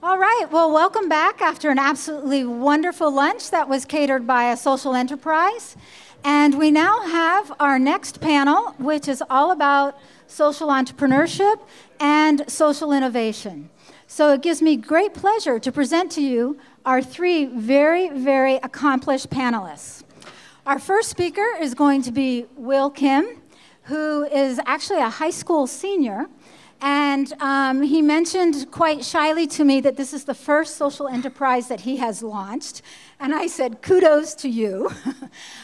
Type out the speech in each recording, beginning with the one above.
All right, well, welcome back after an absolutely wonderful lunch that was catered by a social enterprise. And we now have our next panel, which is all about social entrepreneurship and social innovation. So it gives me great pleasure to present to you our three very, very accomplished panelists. Our first speaker is going to be Will Kim, who is actually a high school senior. And he mentioned quite shyly to me that this is the first social enterprise that he has launched. And I said, kudos to you.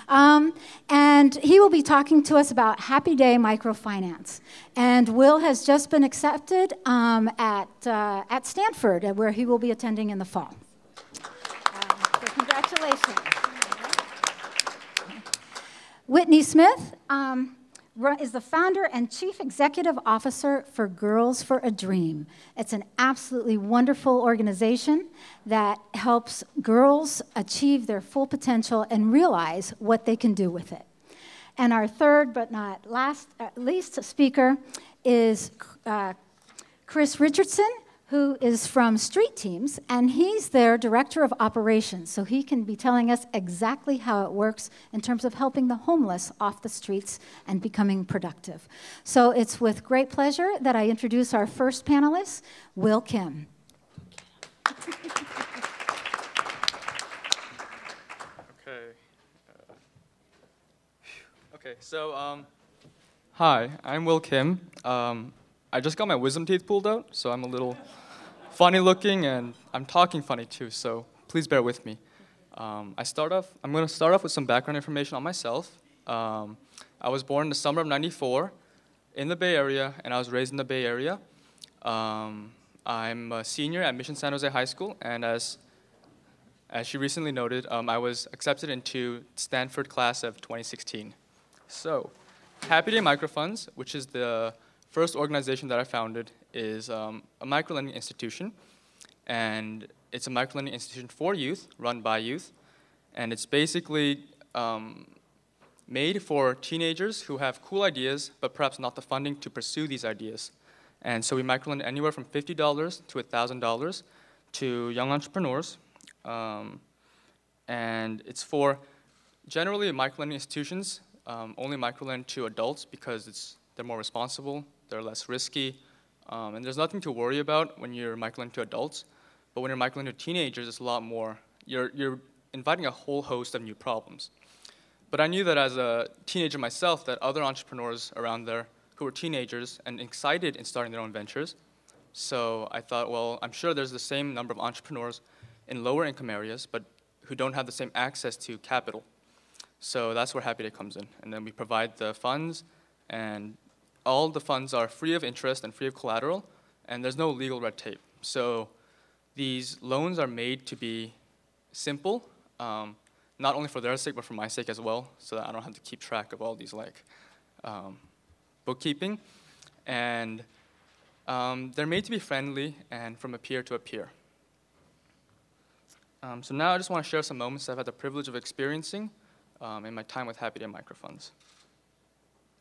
And he will be talking to us about Happy Day Microfinance. And Will has just been accepted at Stanford, where he will be attending in the fall. So congratulations. Whitney Smith is the founder and chief executive officer for Girls for a Dream. It's an absolutely wonderful organization that helps girls achieve their full potential and realize what they can do with it. And our third, but not least speaker is Chris Richardson, who is from Street Teams, and he's their director of operations, so he can be telling us exactly how it works in terms of helping the homeless off the streets and becoming productive. So it's with great pleasure that I introduce our first panelist, Will Kim. Okay, so hi, I'm Will Kim. I just got my wisdom teeth pulled out, so I'm a little funny looking, and I'm talking funny too, so please bear with me. I'm going to start off with some background information on myself. I was born in the summer of '94 in the Bay Area, and I was raised in the Bay Area. I'm a senior at Mission San Jose High School, and as she recently noted, I was accepted into Stanford class of 2016. So, Happy Day Microfunds, which is the first organization that I founded, is a microlending institution, and it's a microlending institution for youth, run by youth, and it's basically made for teenagers who have cool ideas, but perhaps not the funding to pursue these ideas. And so we microlend anywhere from $50 to $1,000 to young entrepreneurs, and it's for generally microlending institutions only microlend to adults because they're more responsible, they're less risky, and there's nothing to worry about when you're microlending to adults. But when you're microlending to teenagers, it's a lot more. You're inviting a whole host of new problems. But I knew that as a teenager myself, that other entrepreneurs around there who were teenagers and excited in starting their own ventures. So I thought, well, I'm sure there's the same number of entrepreneurs in lower income areas, but who don't have the same access to capital. So that's where Happy Day comes in. And then we provide the funds, and all the funds are free of interest and free of collateral, and there's no legal red tape. So these loans are made to be simple, not only for their sake, but for my sake as well, so that I don't have to keep track of all these bookkeeping. And they're made to be friendly and from a peer to a peer. So now I just want to share some moments I've had the privilege of experiencing in my time with Happy Day Microfunds.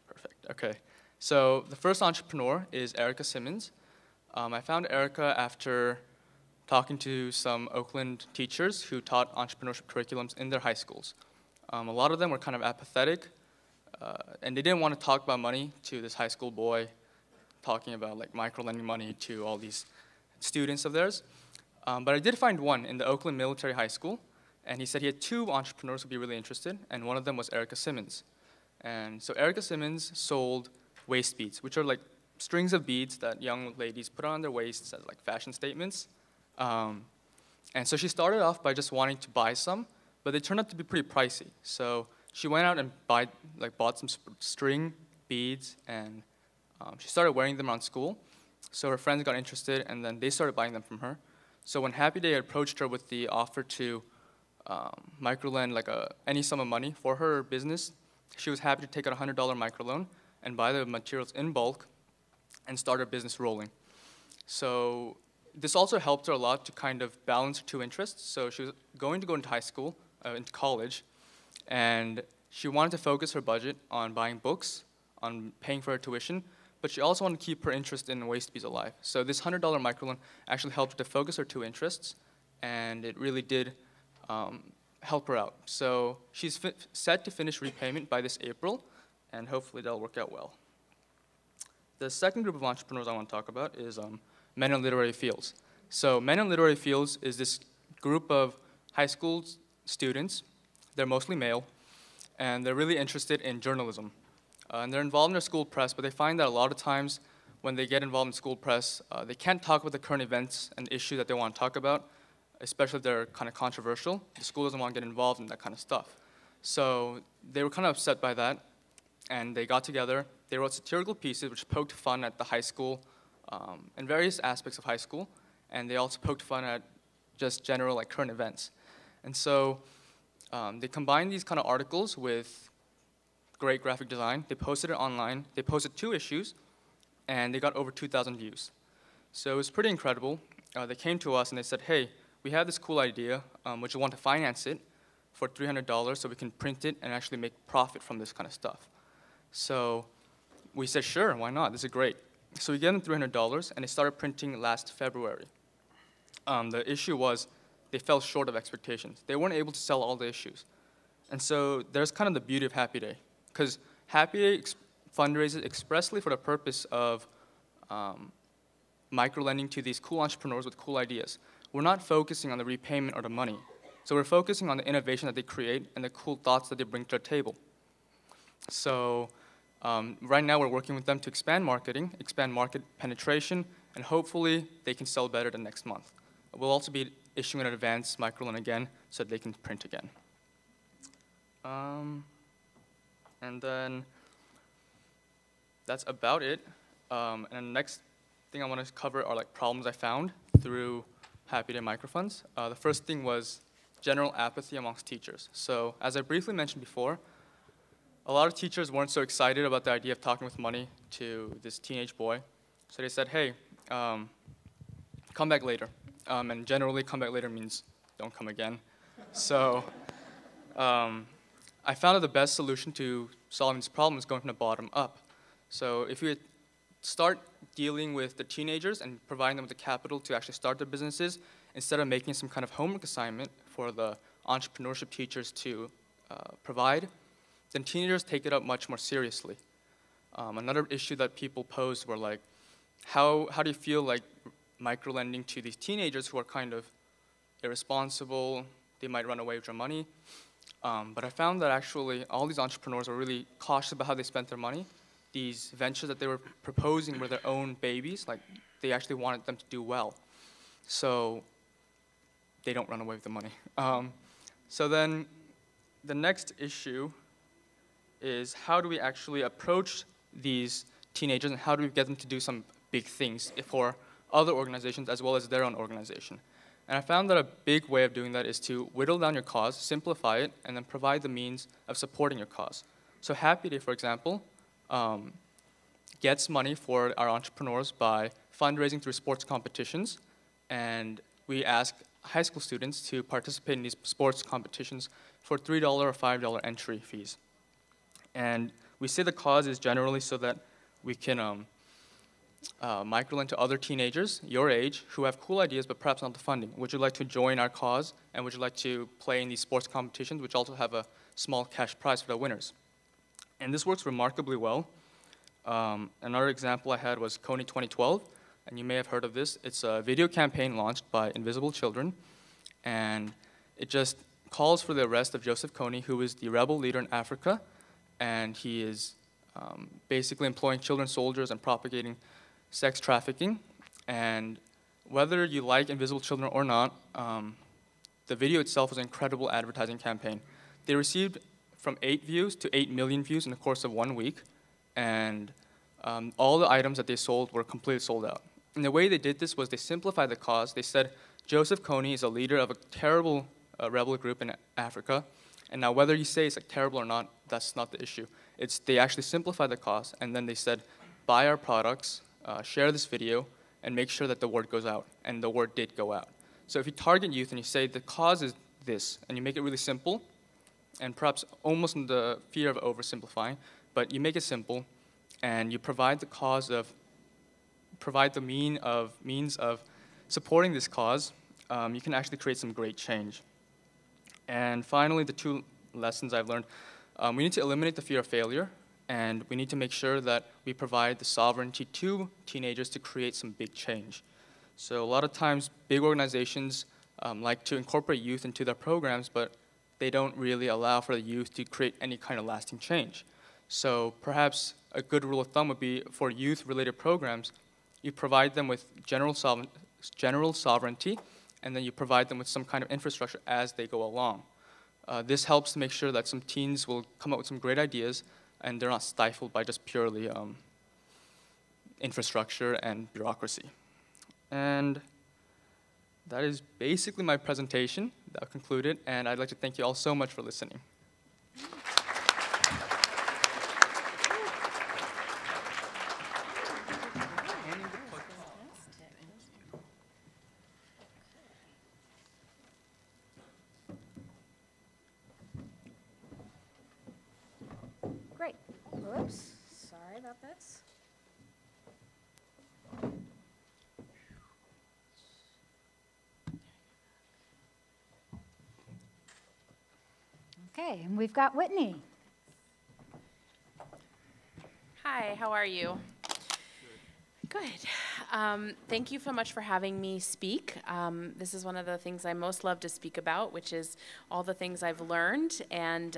Perfect, okay. So the first entrepreneur is Erica Simmons. I found Erica after talking to some Oakland teachers who taught entrepreneurship curriculums in their high schools. A lot of them were kind of apathetic, and they didn't want to talk about money to this high school boy talking about like micro-lending money to all these students of theirs. But I did find one in the Oakland Military High School, and he said he had two entrepreneurs who would be really interested, and one of them was Erica Simmons. And so Erica Simmons sold waist beads, which are like strings of beads that young ladies put on their waists as like fashion statements. And so she started off by just wanting to buy some, but they turned out to be pretty pricey. So she went out and bought some string beads, and she started wearing them around school. So her friends got interested, and then they started buying them from her. So when Happy Day approached her with the offer to microlend any sum of money for her business, she was happy to take out a $100 microloan and buy the materials in bulk and start her business rolling. So this also helped her a lot to kind of balance her two interests. So she was going to go into high school, into college, and she wanted to focus her budget on buying books, on paying for her tuition, but she also wanted to keep her interest in waste bees alive. So this $100 microloan actually helped her to focus her two interests, and it really did help her out. So she's set to finish repayment by this April, and hopefully that'll work out well. The second group of entrepreneurs I want to talk about is Men in Literary Fields. So Men in Literary Fields is this group of high school students. They're mostly male, and they're really interested in journalism. And they're involved in their school press, but they find that a lot of times when they get involved in school press, they can't talk about the current events and issues that they want to talk about, especially if they're kind of controversial. The school doesn't want to get involved in that kind of stuff. So they were kind of upset by that, and they got together. They wrote satirical pieces which poked fun at the high school and various aspects of high school, and they also poked fun at just general like current events. And so they combined these kind of articles with great graphic design. They posted it online. They posted 2 issues, and they got over 2,000 views. So it was pretty incredible. They came to us and they said, hey, we have this cool idea. Would you want to finance it for $300 so we can print it and actually make profit from this kind of stuff? So we said, sure, why not? This is great. So we gave them $300, and they started printing last February. The issue was they fell short of expectations. They weren't able to sell all the issues. And so there's kind of the beauty of Happy Day, because Happy Day fundraises expressly for the purpose of microlending to these cool entrepreneurs with cool ideas. We're not focusing on the repayment or the money. So we're focusing on the innovation that they create and the cool thoughts that they bring to the table. So right now we're working with them to expand marketing, expand market penetration, and hopefully they can sell better the next month. We'll also be issuing an advanced microloan again so that they can print again. And then that's about it. And the next thing I want to cover are like problems I found through Happy Day microfunds. The first thing was general apathy amongst teachers. So as I briefly mentioned before, a lot of teachers weren't so excited about the idea of talking with money to this teenage boy. So they said, hey, come back later. And generally, come back later means don't come again. So I found that the best solution to solving this problem is going from the bottom up. So if we start dealing with the teenagers and providing them with the capital to actually start their businesses, instead of making some kind of homework assignment for the entrepreneurship teachers to provide, then teenagers take it up much more seriously. Another issue that people posed were like, how do you feel like microlending to these teenagers who are kind of irresponsible? They might run away with your money. But I found that actually all these entrepreneurs were really cautious about how they spent their money. These ventures that they were proposing were their own babies. Like they actually wanted them to do well. So they don't run away with the money. So then the next issue is how do we actually approach these teenagers and how do we get them to do some big things for other organizations as well as their own organization? And I found that a big way of doing that is to whittle down your cause, simplify it, and then provide the means of supporting your cause. So Happy Day, for example, gets money for our entrepreneurs by fundraising through sports competitions, and we ask high school students to participate in these sports competitions for $3 or $5 entry fees. And we say the cause is generally so that we can microlend to other teenagers your age who have cool ideas but perhaps not the funding. Would you like to join our cause, and would you like to play in these sports competitions, which also have a small cash prize for the winners? And this works remarkably well. Another example I had was Kony 2012, and you may have heard of this. It's a video campaign launched by Invisible Children, and it just calls for the arrest of Joseph Kony, who is the rebel leader in Africa, and he is basically employing children soldiers and propagating sex trafficking. And whether you like Invisible Children or not, the video itself was an incredible advertising campaign. They received from 8 views to 8 million views in the course of 1 week, and all the items that they sold were completely sold out. And the way they did this was they simplified the cause. They said Joseph Kony is a leader of a terrible rebel group in Africa, and now whether you say it's like terrible or not, that's not the issue. It's they actually simplified the cause, and then they said, buy our products, share this video, and make sure that the word goes out. And the word did go out. So if you target youth and you say the cause is this, and you make it really simple, and perhaps almost in the fear of oversimplifying, but you make it simple, and you provide the means of supporting this cause, you can actually create some great change. And finally, the two lessons I've learned, we need to eliminate the fear of failure, and we need to make sure that we provide the sovereignty to teenagers to create some big change. So a lot of times, big organizations like to incorporate youth into their programs, but they don't really allow for the youth to create any kind of lasting change. So perhaps a good rule of thumb would be for youth-related programs, you provide them with general sovereignty, and then you provide them with some kind of infrastructure as they go along. This helps to make sure that some teens will come up with some great ideas, and they're not stifled by just purely infrastructure and bureaucracy. And that is basically my presentation. That'll conclude it, and I'd like to thank you all so much for listening. Great. Whoops, sorry about this. Okay, and we've got Whitney. Hi, how are you? Good. Thank you so much for having me speak. This is one of the things I most love to speak about, which is all the things I've learned and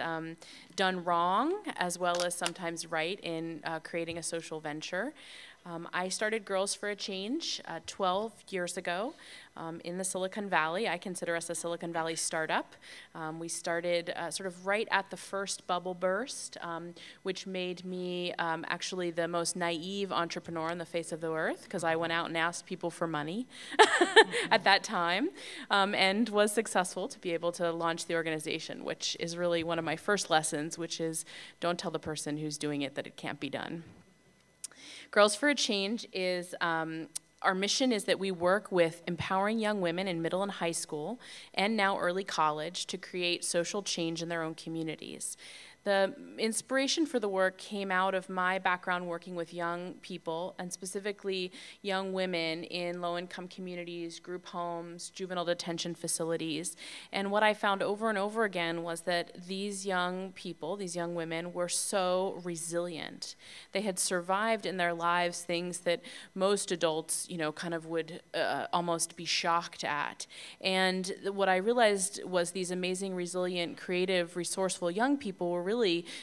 done wrong, as well as sometimes right in creating a social venture. I started Girls for a Change 12 years ago in the Silicon Valley. I consider us a Silicon Valley startup. We started sort of right at the first bubble burst, which made me actually the most naive entrepreneur on the face of the earth, because I went out and asked people for money at that time, and was successful to be able to launch the organization, which is really one of my first lessons, which is don't tell the person who's doing it that it can't be done. Girls for a Change is, our mission is that we work with empowering young women in middle and high school and now early college to create social change in their own communities. The inspiration for the work came out of my background working with young people, and specifically young women in low-income communities, group homes, juvenile detention facilities. And what I found over and over again was that these young people, these young women, were so resilient. They had survived in their lives things that most adults, kind of would almost be shocked at. And what I realized was these amazing, resilient, creative, resourceful young people were really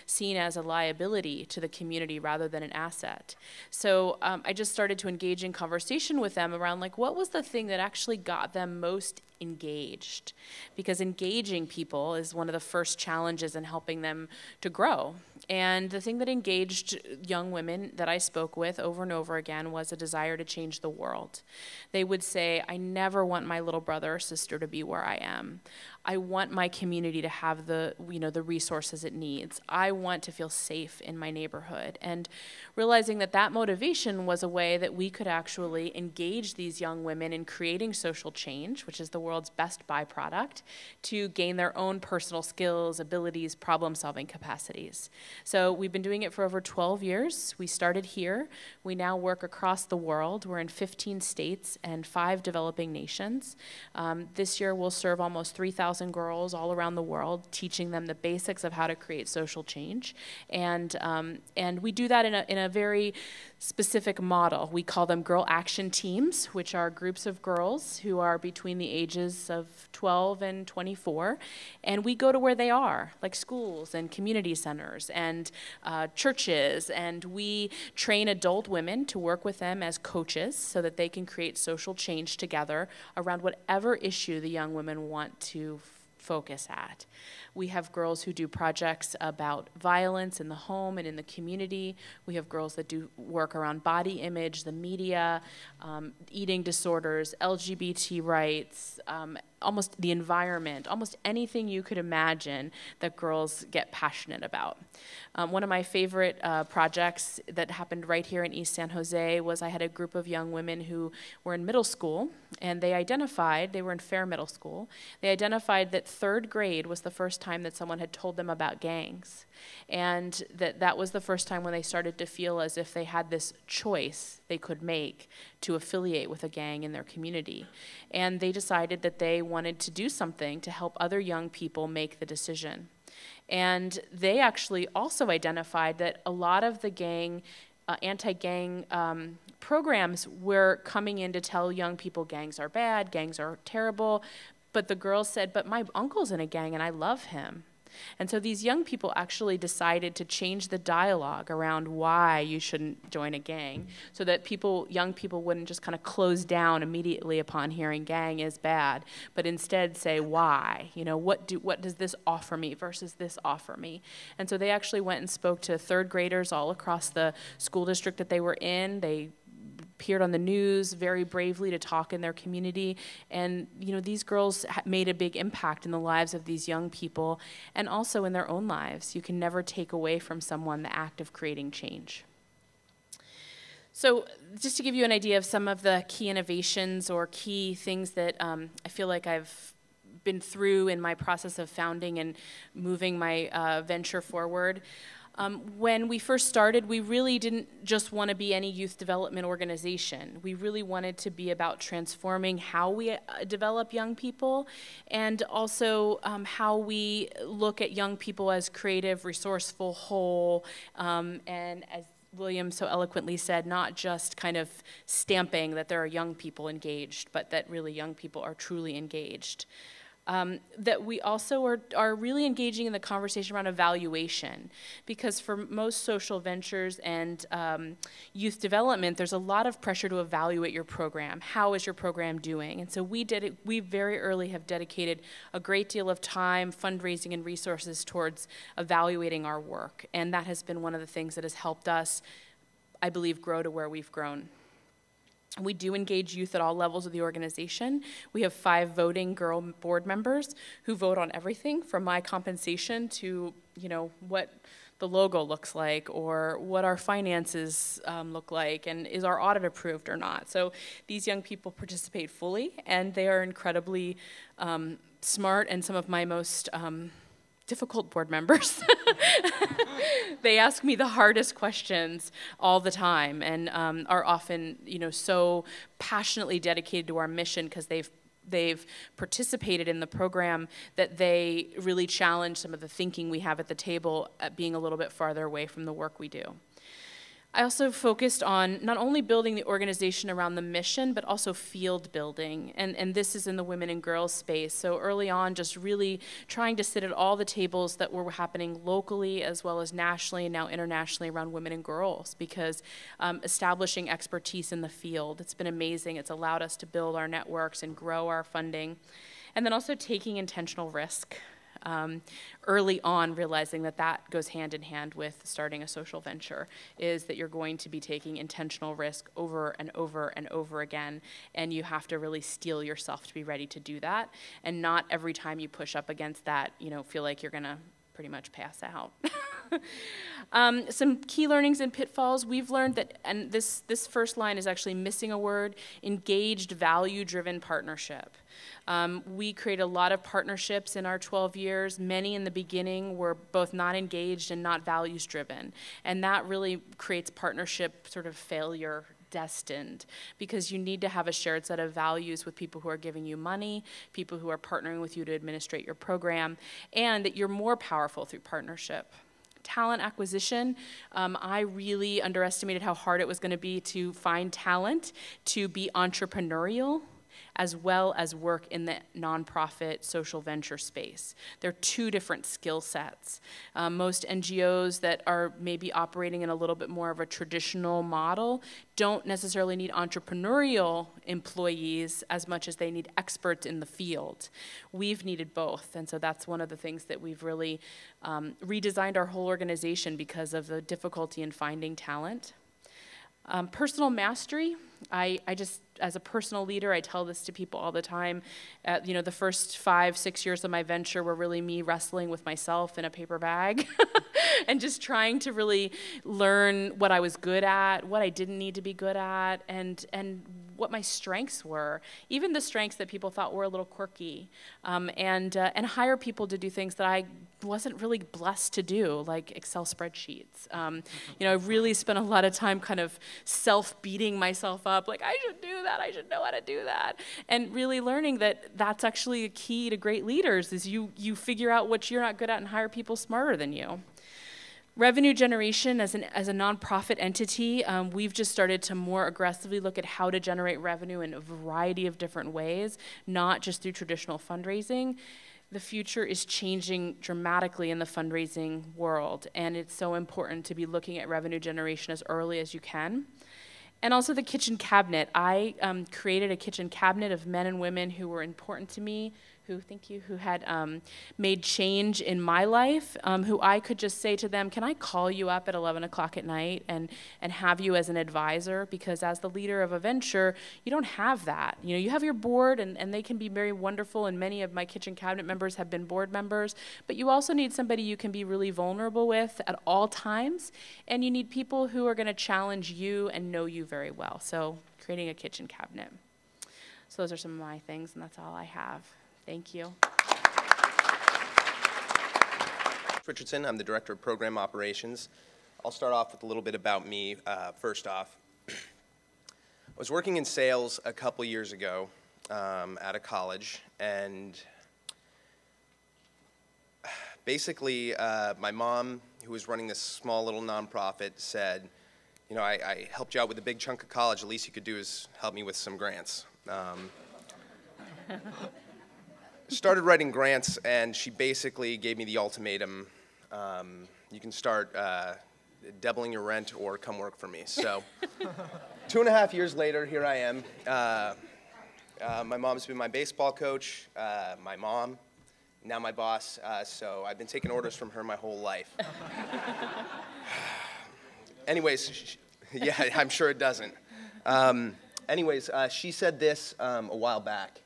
seen as a liability to the community rather than an asset. So I just started to engage in conversation with them around what was the thing that actually got them most engaged? Because engaging people is one of the first challenges in helping them to grow. And the thing that engaged young women that I spoke with over and over again was a desire to change the world. They would say, I never want my little brother or sister to be where I am. I want my community to have the resources it needs. I want to feel safe in my neighborhood. And realizing that that motivation was a way that we could actually engage these young women in creating social change, which is the world's best byproduct, to gain their own personal skills, abilities, problem-solving capacities. So we've been doing it for over 12 years. We started here. We now work across the world. We're in 15 states and 5 developing nations. This year we'll serve almost 3,000 girls all around the world, teaching them the basics of how to create social change. And we do that in a very specific model. We call them Girl Action Teams, which are groups of girls who are between the ages of 12 and 24. And we go to where they are, like schools and community centers and churches. And we train adult women to work with them as coaches so that they can create social change together around whatever issue the young women want to focus at. We have girls who do projects about violence in the home and in the community. We have girls that do work around body image, the media, eating disorders, LGBT rights, almost the environment, almost anything you could imagine that girls get passionate about. One of my favorite projects that happened right here in East San Jose was I had a group of young women who were in middle school, and they were in Fair Middle School, they identified that 3rd grade was the first time that someone had told them about gangs, and that was the first time when they started to feel as if they had this choice they could make to affiliate with a gang in their community. And they decided that they wanted to do something to help other young people make the decision. And they actually also identified that a lot of the anti-gang programs were coming in to tell young people gangs are bad, gangs are terrible, but the girls said, but my uncle's in a gang and I love him. And so these young people actually decided to change the dialogue around why you shouldn't join a gang, so that young people wouldn't just kind of close down immediately upon hearing gang is bad, but instead say why. You know, what does this offer me versus this offer me? And so they actually went and spoke to 3rd graders all across the school district that they were in. They appeared on the news very bravely to talk in their community, and these girls made a big impact in the lives of these young people and also in their own lives. You can never take away from someone the act of creating change. So just to give you an idea of some of the key innovations or key things that I feel like I've been through in my process of founding and moving my venture forward. When we first started, we really didn't just want to be any youth development organization. We really wanted to be about transforming how we develop young people, and also how we look at young people as creative, resourceful, whole, and as William so eloquently said, not just kind of stamping that there are young people engaged, but that really young people are truly engaged. That we also are really engaging in the conversation around evaluation, because for most social ventures and youth development, there's a lot of pressure to evaluate your program. How is your program doing? And so we very early have dedicated a great deal of time, fundraising, and resources towards evaluating our work, and that has been one of the things that has helped us, I believe, grow to where we've grown. We do engage youth at all levels of the organization. We have 5 voting girl board members who vote on everything from my compensation to, what the logo looks like, or what our finances look like, and is our audit approved or not. So these young people participate fully, and they are incredibly smart and some of my most difficult board members. They ask me the hardest questions all the time, and are often, so passionately dedicated to our mission because they've participated in the program that they really challenge some of the thinking we have at the table at being a little bit farther away from the work we do. I also focused on not only building the organization around the mission, but also field building, and this is in the women and girls space. So early on, just really trying to sit at all the tables that were happening locally as well as nationally and now internationally around women and girls, because establishing expertise in the field, it's been amazing. It's allowed us to build our networks and grow our funding. And then also taking intentional risk. Early on, realizing that goes hand in hand with starting a social venture, is that you're going to be taking intentional risk over and over and over again, and you have to really steel yourself to be ready to do that, and not every time you push up against that, feel like you're gonna pretty much pass out. Some key learnings and pitfalls. We've learned that, and this first line is actually missing a word, engaged, value-driven partnership. We created a lot of partnerships in our 12 years. Many in the beginning were both not engaged and not values-driven, and that really creates partnership sort of failure destined, because you need to have a shared set of values with people who are giving you money, people who are partnering with you to administrate your program, and that you're more powerful through partnership. Talent acquisition, I really underestimated how hard it was going to be to find talent, to be entrepreneurial, as well as work in the nonprofit social venture space. They're 2 different skill sets. Most NGOs that are maybe operating in a little bit more of a traditional model don't necessarily need entrepreneurial employees as much as they need experts in the field. We've needed both, and so that's one of the things that we've really redesigned our whole organization because of the difficulty in finding talent. Personal mastery. I just, as a personal leader, I tell this to people all the time. You know, the first 5, 6 years of my venture were really me wrestling with myself in a paper bag and just trying to really learn what I was good at, what I didn't need to be good at, and what my strengths were, even the strengths that people thought were a little quirky, and hire people to do things that I wasn't really blessed to do, like Excel spreadsheets. You know, I really spent a lot of time kind of self-beating myself up, like I should do that, I should know how to do that, and really learning that that's actually a key to great leaders, is you figure out what you're not good at and hire people smarter than you. Revenue generation as a nonprofit entity, we've just started to more aggressively look at how to generate revenue in a variety of different ways, not just through traditional fundraising. The future is changing dramatically in the fundraising world, and it's so important to be looking at revenue generation as early as you can. And also the kitchen cabinet. I created a kitchen cabinet of men and women who were important to me, who had made change in my life, who I could just say to them, can I call you up at 11 o'clock at night and have you as an advisor? Because as the leader of a venture, you don't have that. You know, you have your board, and they can be very wonderful, and many of my kitchen cabinet members have been board members, but you also need somebody you can be really vulnerable with at all times, and you need people who are gonna challenge you and know you very well. So creating a kitchen cabinet. So those are some of my things, and that's all I have. Thank you. Richardson, I'm the Director of Program Operations. I'll start off with a little bit about me first off. I was working in sales a couple years ago at a college, and basically my mom, who was running this small little nonprofit, said, you know, I helped you out with a big chunk of college, the least you could do is help me with some grants. Started writing grants, and she basically gave me the ultimatum, you can start doubling your rent or come work for me. So 2.5 years later, here I am. My mom's been my baseball coach, my mom, now my boss, so I've been taking orders from her my whole life. Anyways, yeah, I'm sure it doesn't. Anyways, she said this a while back.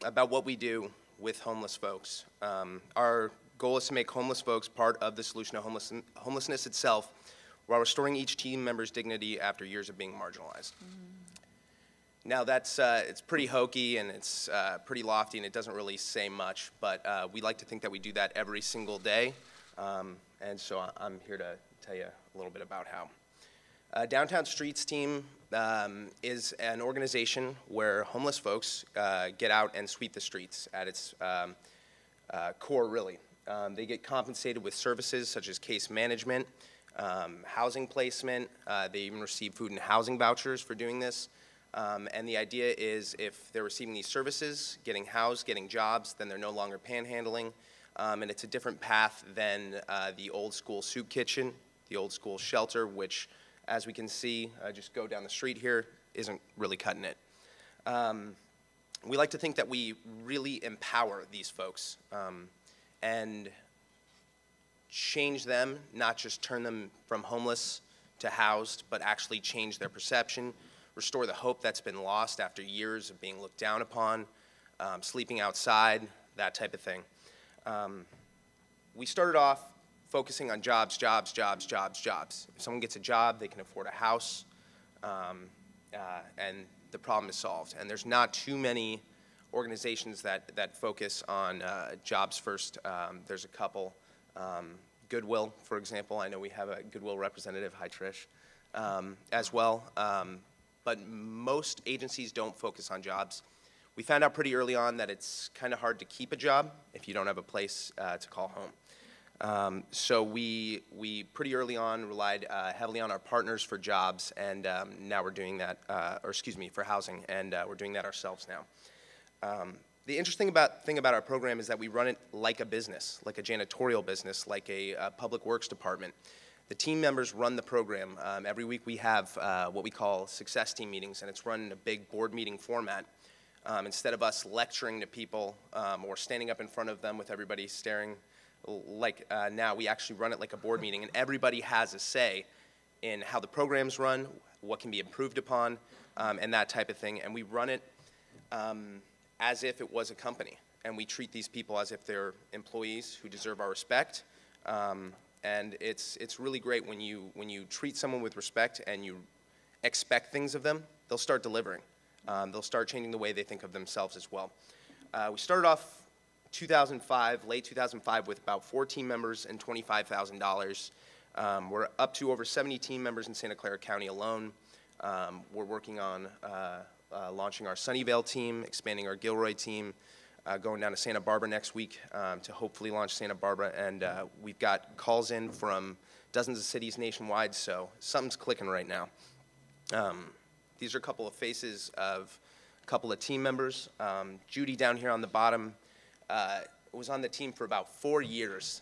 About what we do with homeless folks. Our goal is to make homeless folks part of the solution to homelessness itself, while restoring each team member's dignity after years of being marginalized. Now that's, it's pretty hokey, and it's pretty lofty, and it doesn't really say much, but we like to think that we do that every single day, and so I'm here to tell you a little bit about how. Downtown Streets team is an organization where homeless folks get out and sweep the streets at its core, really. They get compensated with services such as case management, housing placement. They even receive food and housing vouchers for doing this. And the idea is if they're receiving these services, getting housed, getting jobs, then they're no longer panhandling. And it's a different path than the old school soup kitchen, the old school shelter, which, as we can see, just go down the street here, isn't really cutting it. We like to think that we really empower these folks and change them, not just turn them from homeless to housed, but actually change their perception, restore the hope that's been lost after years of being looked down upon, sleeping outside, that type of thing. We started off focusing on jobs, jobs, jobs, jobs, jobs. If someone gets a job, they can afford a house, and the problem is solved. And there's not too many organizations that focus on jobs first. There's a couple. Goodwill, for example. I know we have a Goodwill representative, hi Trish, as well. But most agencies don't focus on jobs. We found out pretty early on that it's kind of hard to keep a job if you don't have a place to call home. So we pretty early on relied heavily on our partners for jobs, and now we're doing that, or excuse me, for housing, and we're doing that ourselves now. The interesting thing about our program is that we run it like a business, like a janitorial business, like a public works department. The team members run the program. Every week we have what we call success team meetings, and it's run in a big board meeting format. Instead of us lecturing to people or standing up in front of them with everybody staring, like now we actually run it like a board meeting, and everybody has a say in how the programs run, what can be improved upon, and that type of thing. And we run it as if it was a company. And we treat these people as if they're employees who deserve our respect. And it's really great when you treat someone with respect and you expect things of them, they'll start delivering. They'll start changing the way they think of themselves as well. We started off 2005, late 2005, with about 4 team members and $25,000. We're up to over 70 team members in Santa Clara County alone. We're working on launching our Sunnyvale team, expanding our Gilroy team, going down to Santa Barbara next week to hopefully launch Santa Barbara. And we've got calls in from dozens of cities nationwide, so something's clicking right now. These are a couple of faces of a couple of team members. Judy down here on the bottom was on the team for about 4 years.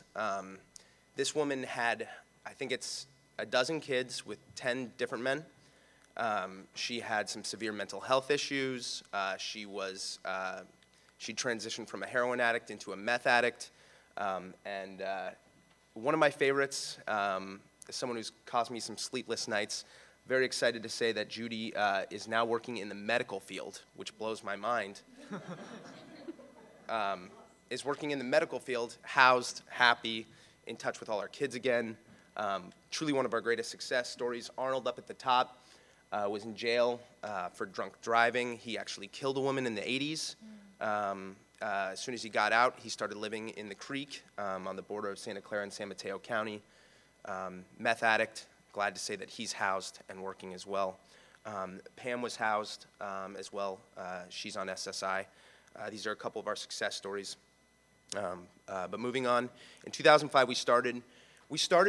This woman had, I think it's a dozen kids with 10 different men. She had some severe mental health issues. She transitioned from a heroin addict into a meth addict. And one of my favorites, someone who's caused me some sleepless nights, very excited to say that Judy is now working in the medical field, which blows my mind. Is working in the medical field, housed, happy, in touch with all our kids again. Truly one of our greatest success stories. Arnold up at the top was in jail for drunk driving. He actually killed a woman in the 80s. As soon as he got out, he started living in the creek on the border of Santa Clara and San Mateo County. Meth addict, glad to say that he's housed and working as well. Pam was housed as well. She's on SSI. These are a couple of our success stories. But moving on, in 2005 we started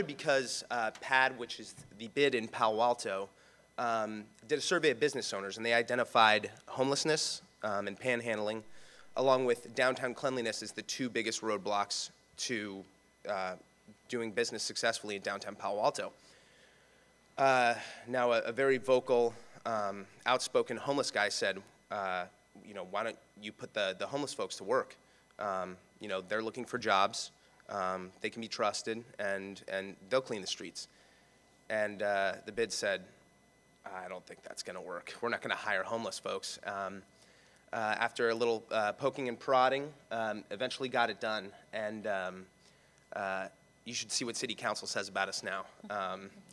because PAD, which is the bid in Palo Alto, did a survey of business owners, and they identified homelessness and panhandling, along with downtown cleanliness, as the 2 biggest roadblocks to doing business successfully in downtown Palo Alto. Now, a very vocal, outspoken homeless guy said, you know, why don't you put the homeless folks to work? You know, they're looking for jobs. They can be trusted, and they'll clean the streets. And the bid said, I don't think that's going to work. We're not going to hire homeless folks. After a little poking and prodding, eventually got it done. And you should see what City Council says about us now.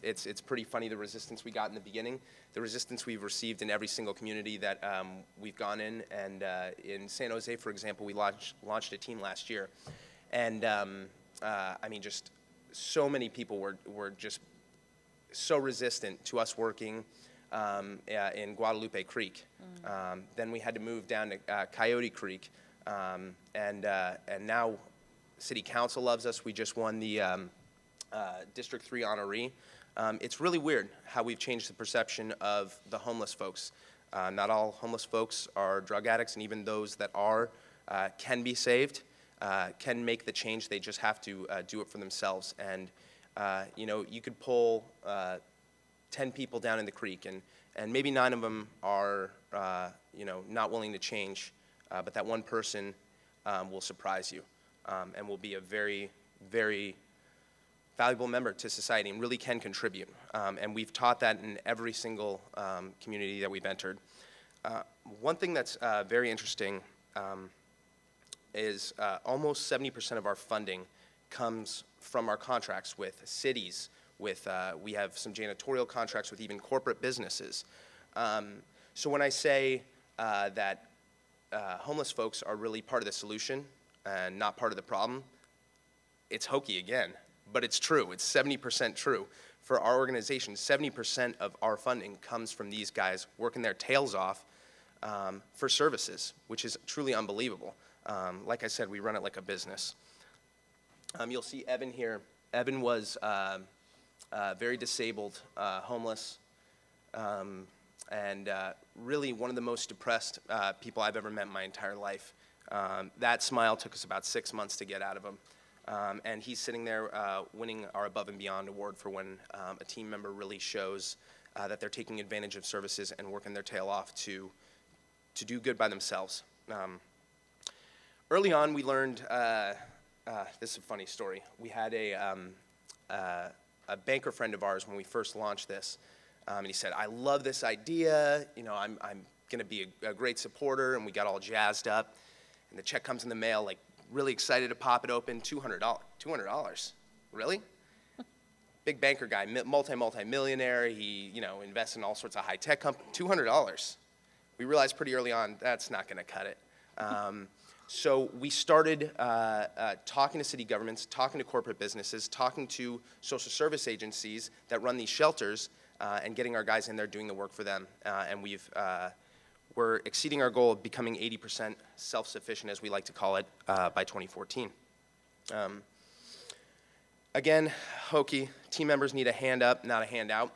It's pretty funny, the resistance we got in the beginning, the resistance we've received in every single community that we've gone in. And in San Jose, for example, we launched a team last year. And I mean, just so many people were just so resistant to us working in Guadalupe Creek. Then we had to move down to Coyote Creek. And now City Council loves us. We just won the District 3 honoree. It's really weird how we've changed the perception of the homeless folks. Not all homeless folks are drug addicts, and even those that are can be saved, can make the change. They just have to do it for themselves. And you know, you could pull 10 people down in the creek, and maybe 9 of them are you know, not willing to change, but that one person will surprise you. And will be a very, very valuable member to society and really can contribute. And we've taught that in every single community that we've entered. One thing that's very interesting is almost 70% of our funding comes from our contracts with cities, with we have some janitorial contracts with even corporate businesses. So when I say that homeless folks are really part of the solution and not part of the problem, it's hokey again, but it's true. It's 70% true. For our organization, 70% of our funding comes from these guys working their tails off for services, which is truly unbelievable. Like I said, we run it like a business. You'll see Evan here. Evan was very disabled, homeless, and really one of the most depressed people I've ever met in my entire life. That smile took us about 6 months to get out of him. And he's sitting there winning our Above and Beyond award for when a team member really shows that they're taking advantage of services and working their tail off to do good by themselves. Early on, we learned, this is a funny story. We had a a banker friend of ours when we first launched this, and he said, "I love this idea. You know, I'm going to be a great supporter," and we got all jazzed up. And the check comes in the mail, like really excited to pop it open. $200. $200. Really? Big banker guy, multi-millionaire. He, you know, invests in all sorts of high-tech companies. $200. We realized pretty early on that's not going to cut it. So we started talking to city governments, talking to corporate businesses, talking to social service agencies that run these shelters, and getting our guys in there doing the work for them. And we're exceeding our goal of becoming 80% self-sufficient, as we like to call it, by 2014. Again, hokey, team members need a hand up, not a handout.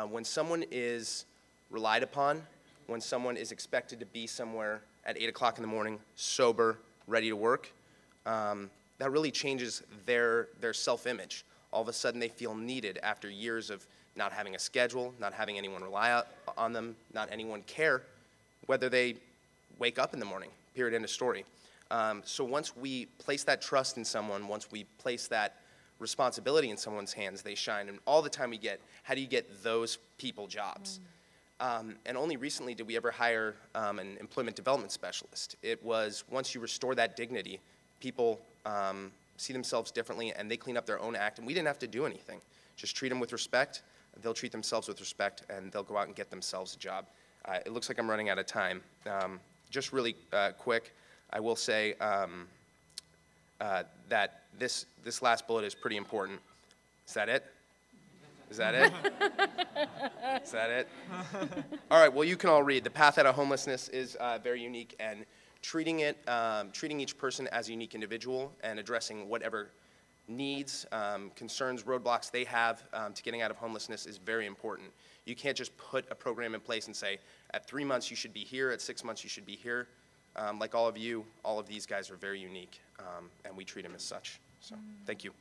When someone is relied upon, when someone is expected to be somewhere at 8 o'clock in the morning, sober, ready to work, that really changes their self-image. All of a sudden they feel needed after years of not having a schedule, not having anyone rely on them, not anyone care whether they wake up in the morning, period, end of story. So once we place that trust in someone, once we place that responsibility in someone's hands, they shine. And all the time we get, how do you get those people jobs? And only recently did we ever hire an employment development specialist. It was once you restore that dignity, people see themselves differently and they clean up their own act, and we didn't have to do anything. Just treat them with respect, they'll treat themselves with respect, and they'll go out and get themselves a job. It looks like I'm running out of time. Just really quick, I will say that this last bullet is pretty important. Is that it? Is that it? Is that it? All right, well, you can all read. The path out of homelessness is very unique, and treating each person as a unique individual and addressing whatever needs, concerns, roadblocks they have to getting out of homelessness is very important. You can't just put a program in place and say, at 3 months you should be here, at 6 months you should be here. Like all of you, all of these guys are very unique, and we treat them as such. So, thank you.